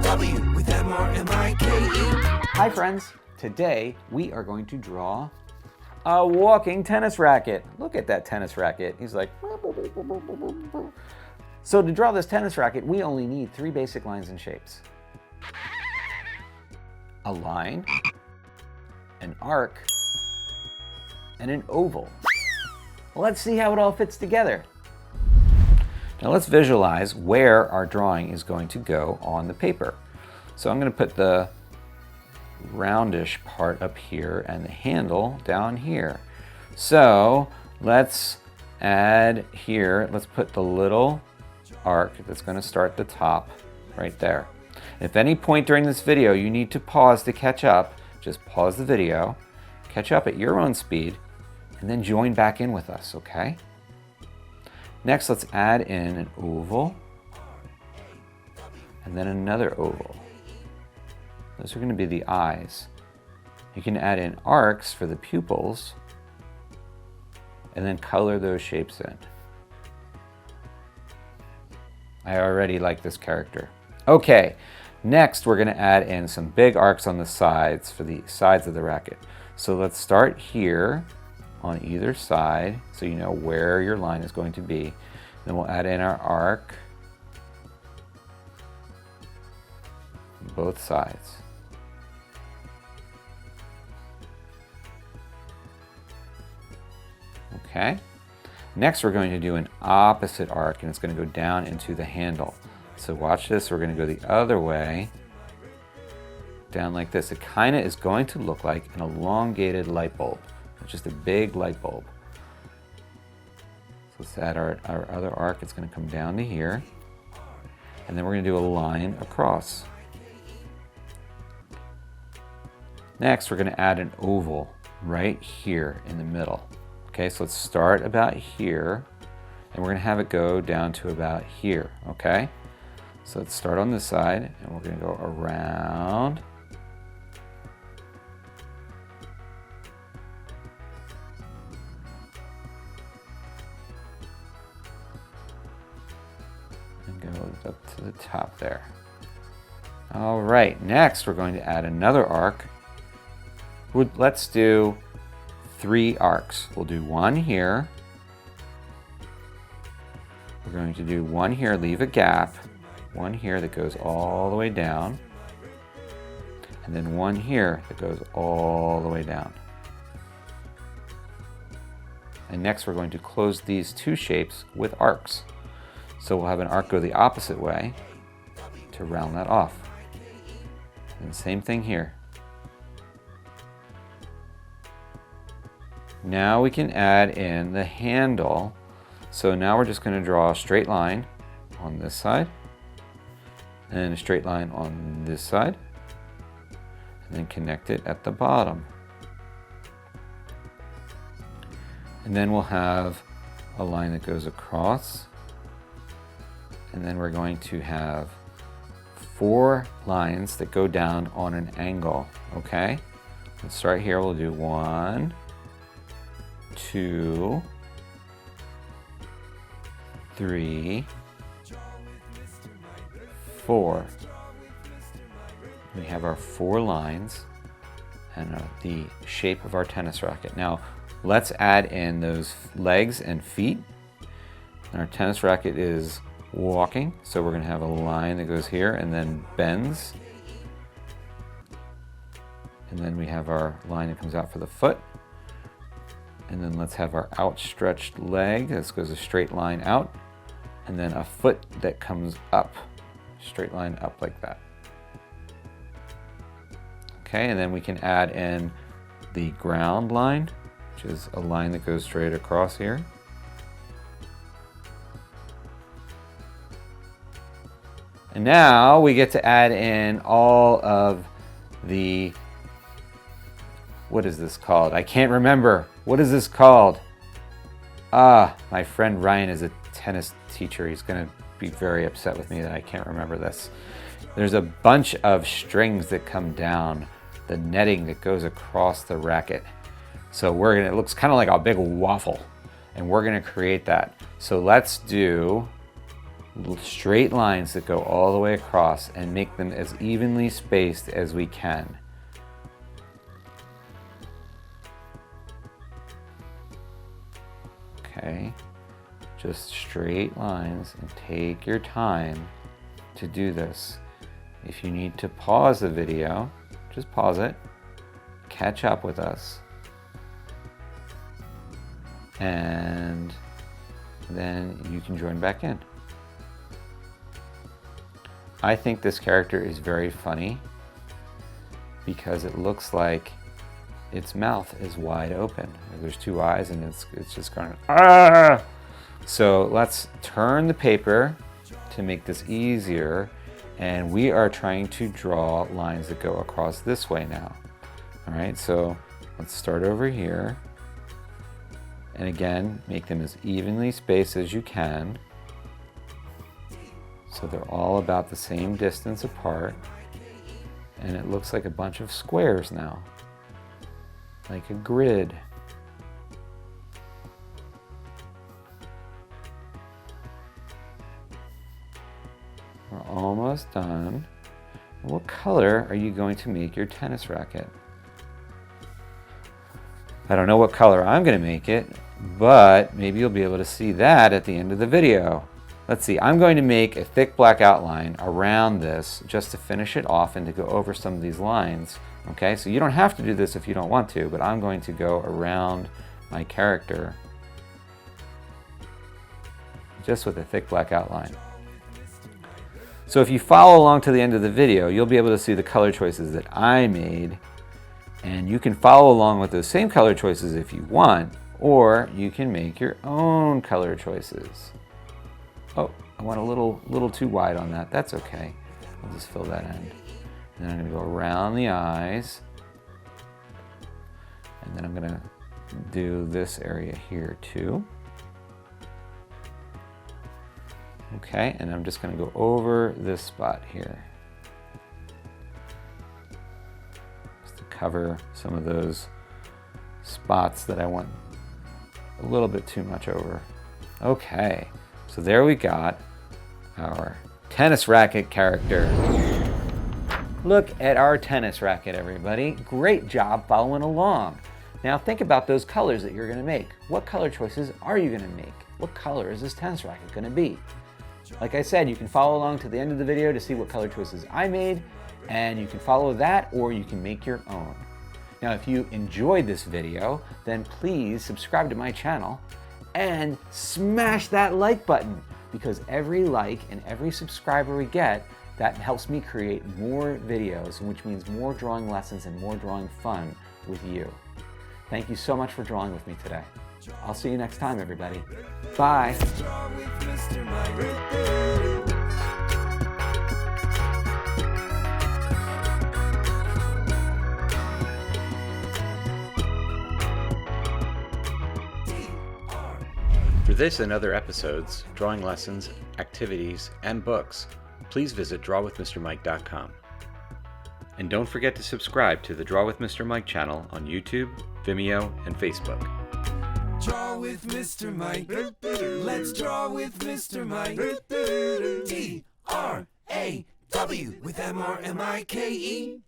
W with MRMIKE. Hi friends, today we are going to draw a walking tennis racket. Look at that tennis racket. He's like, so to draw this tennis racket, we only need 3 basic lines and shapes. A line, an arc, and an oval. Let's see how it all fits together. Now let's visualize where our drawing is going to go on the paper. So I'm going to put the roundish part up here and the handle down here. So let's add here, let's put the little arc that's going to start at the top right there. If any point during this video you need to pause to catch up, just pause the video, catch up at your own speed, and then join back in with us, okay? Next, let's add in an oval and then another oval. Those are going to be the eyes. You can add in arcs for the pupils and then color those shapes in. I already like this character. Okay, next we're going to add in some big arcs on the sides for the sides of the racket. So let's start here on either side so you know where your line is going to be. Then we'll add in our arc on both sides. Okay. Next we're going to do an opposite arc and it's going to go down into the handle. So watch this, we're going to go the other way, down like this. It kind of is going to look like an elongated light bulb, just a big light bulb. So let's add our other arc, it's going to come down to here, and then we're going to do a line across. Next we're going to add an oval right here in the middle. Okay, so let's start about here, and we're going to have it go down to about here, okay? So let's start on this side, and we're going to go around. And go up to the top there. All right, next we're going to add another arc. Let's do 3 arcs. We'll do one here. We're going to do one here, leave a gap. One here that goes all the way down. And then one here that goes all the way down. And next we're going to close these 2 shapes with arcs. So we'll have an arc go the opposite way to round that off. And same thing here. Now we can add in the handle. So now we're just going to draw a straight line on this side and a straight line on this side and then connect it at the bottom. And then we'll have a line that goes across, and then we're going to have 4 lines that go down on an angle, okay? Let's start here, we'll do 1, 2, 3, 4. We have our 4 lines and the shape of our tennis racket. Now let's add in those legs and feet. And our tennis racket is walking, so we're going to have a line that goes here and then bends. And then we have our line that comes out for the foot. And then let's have our outstretched leg. This goes a straight line out. And then a foot that comes up. Straight line up like that. Okay, and then we can add in the ground line, which is a line that goes straight across here. And now we get to add in all of the, what is this called? I can't remember. What is this called? My friend Ryan is a tennis teacher. He's gonna be very upset with me that I can't remember this. There's a bunch of strings that come down, the netting that goes across the racket. So it looks kind of like a big waffle, and we're gonna create that. So let's do straight lines that go all the way across and make them as evenly spaced as we can. Okay, just straight lines, and take your time to do this. If you need to pause the video, just pause it, catch up with us, and then you can join back in. I think this character is very funny because it looks like its mouth is wide open. There's two eyes and it's just going, ah! So let's turn the paper to make this easier, and we are trying to draw lines that go across this way now. All right, so let's start over here. And again, make them as evenly spaced as you can. So they're all about the same distance apart. And it looks like a bunch of squares now, like a grid. We're almost done. What color are you going to make your tennis racket? I don't know what color I'm going to make it, but maybe you'll be able to see that at the end of the video. Let's see, I'm going to make a thick black outline around this just to finish it off and to go over some of these lines. Okay, so you don't have to do this if you don't want to, but I'm going to go around my character just with a thick black outline. So if you follow along to the end of the video, you'll be able to see the color choices that I made, and you can follow along with those same color choices if you want, or you can make your own color choices. Oh, I went a little too wide on that. That's okay. I'll just fill that in. And then I'm going to go around the eyes. And then I'm going to do this area here too. Okay, and I'm just going to go over this spot here, just to cover some of those spots that I want a little bit too much over. Okay, so there we got our tennis racket character. Look at our tennis racket, everybody. Great job following along. Now think about those colors that you're going to make. What color choices are you going to make? What color is this tennis racket going to be? Like I said, you can follow along to the end of the video to see what color choices I made, and you can follow that or you can make your own. Now, if you enjoyed this video, then please subscribe to my channel and smash that like button, because every like and every subscriber we get, that helps me create more videos, which means more drawing lessons and more drawing fun with you. Thank you so much for drawing with me today. I'll see you next time, everybody. Bye. For this and other episodes, drawing lessons, activities, and books, please visit drawwithmrmike.com. And don't forget to subscribe to the Draw with Mr. Mike channel on YouTube, Vimeo, and Facebook. Draw with Mr. Mike. Let's draw with Mr. Mike. D-R-A-W with M-R-M-I-K-E.